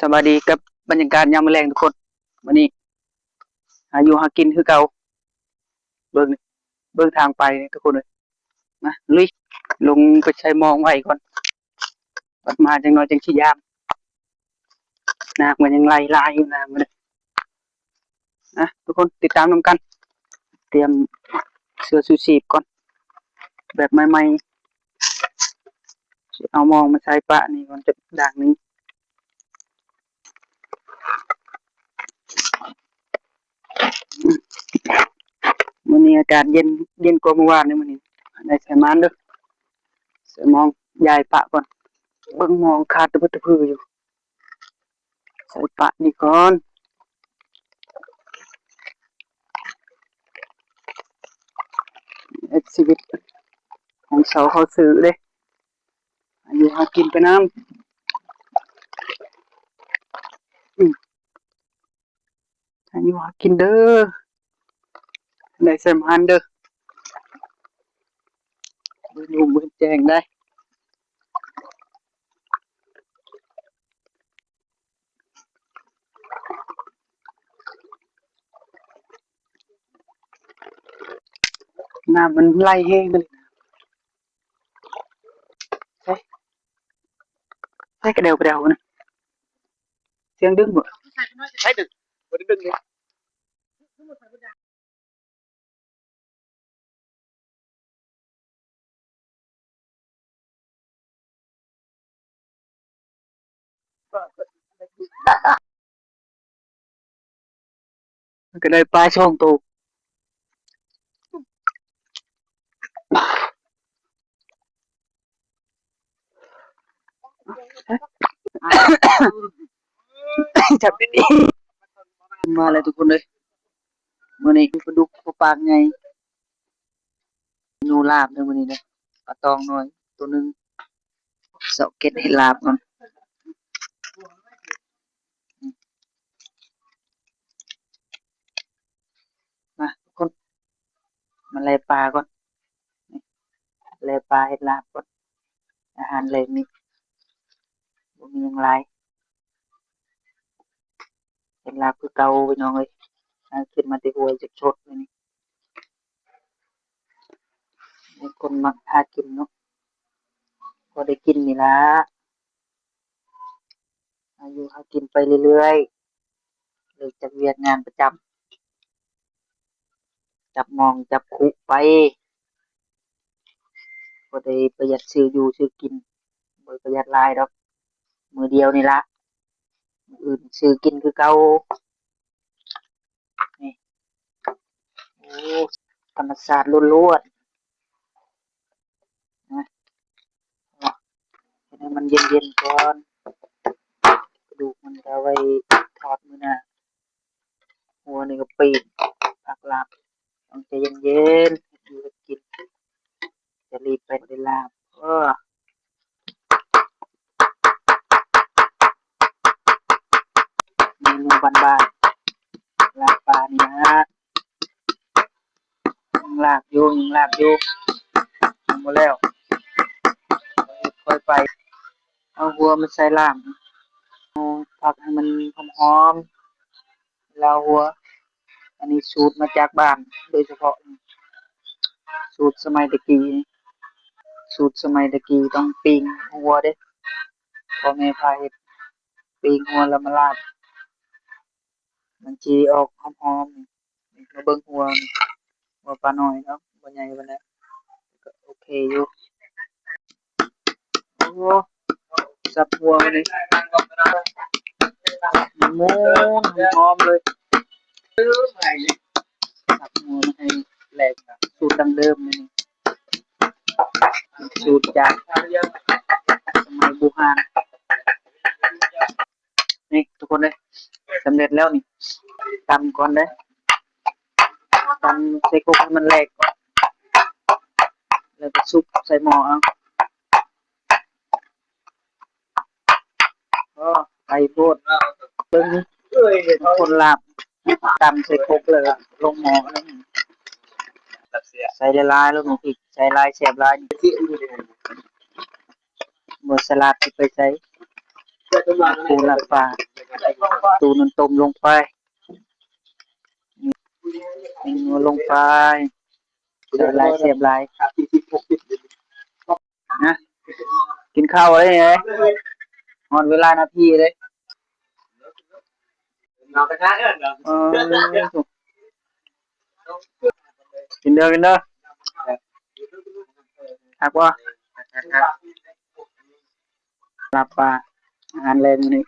สวัสดีกับบรรยากาศยามมื้อแลงทุกคนวันนี้หาอยู่หากินคือเก่าเบิ่งนี่เบิ่งทางไปนี่ทุกคนเอ้ยมาลุยลงไปใช้มองไว้ก่อนบัดมาจังน้อยจังสิยามน้ำมันยังไหลลายอยู่น้ำมันนะทุกคนติดตามนำกัน เตรียมเสื้อชูชีพก่อนแบบใหม่ๆสิเอามองมาใช้ปะนี่ก่อนจะด่างหนึงมื้อนี้อากาศเย็นกว่าเมื่อวานนี่มื้อนี้ได้ใส่มานเด้อใส่มองยายปะก่อนเบิ่งมองขาดตะพึดตะพืออยู่ใส่ปะนี่ก่อนชีวิตของชาวเขาซื้อเด้อายุหากินไปน้ำอายุหากินเด้อได้ใส่มานเด้อบ่อยู่บ่แจ้งได้น้ำมันไหลแห้งเลยใช่ใช่กระเดวนะเสียงดึงบ่ใช่ดึงบ่ได้ดึงเลยมันก็ได้ปลาช่องโตจับดีๆมาเลยทุกคนเลยมื้อนี้ปลาดุกปลาปากใหญ่นูลาบเด้อมื้อนี้เด้อปลาตองน้อยตัวหนึงเสาะเก็ดให้ลาบก่อนมาทุกคนมาแล่ปลาก่อนแล่ปลาเฮ็ดลาบก่อนอาหารแลงนี่บ่มีหยังหลายเฮ็ดลาบคือเก่าพี่น้องเอ้ยหาขึ้นมาแต่ห้วยจักชดมื้อนี้มีคนมักหากินเนาะพอได้กินนี่ล่ะอายุหากินไปเรื่อยๆเลิกจากเวียกงานประจำจับมองจับคุไปบ่ได้ประหยัดซื้ออยู่ซื้อกินบ่ได้ประหยัดหลายดอกมื้อเดียวนี่ล่ะมื้ออื่นซื้อกินคือเก่านี่โอ้ธรรมชาติล้วนๆนะให้มันเย็นๆก่อนกระดูกมันก็เอาไว้ทอดมื้อหน้าหัวนี่ก็ปิ้งผักลาบต้องใจเย็นๆเฮ็ดอยู่เฮ็ดกินจะรีบไปได้ลาบเมนูบ้านๆลาบปลานี่นะยังลาบอยู่ยังบ่แล้วค่อยไปเอาหัวมาใส่ล่างผักให้มันหอมๆแล้วหัวอันนี้สูตรมาจากบ้านโดยเฉพาะสูตรสมัยตะกี้ต้องปิ้งหัวเด้พ่อแม่พาเฮ็ดปิ้งหัวแล้วมาลาบมันสิออกหอมๆนี่มาเบิ่งหัวนี่หัวปลาน้อยเนาะบ่ใหญ่ปานใดก็โอเคอยู่โอ้สับหัวมานี่มูนหอมเลยสับหัวมาให้แหลกสูตรดั้งเดิมนี่สูตรจากสมัยโบราณนี่ทุกคนเลยสำเร็จแล้วนี่ตำก่อนเด้อตำใส่กกให้มันแหลกก่อนแล้วก็ซุปใส่หม้อเอาก็ไก่โพดเบิ่งคนลาบตำใส่กกเลยลงหม้อแล้วใส่หลายๆแล้วมันพริกใส่หลายแซ่บหลายบ่สลัดที่ไปใส่ปูลาบปลา ตูนต้มลงไปนัวลงไปเสียบลายเสียบลายนะกินข้าวอะไรไงหอนเวลานาทีเลยเออกินเด้อกินเด้อหักว่าลาบปลาอาหารแรงนี่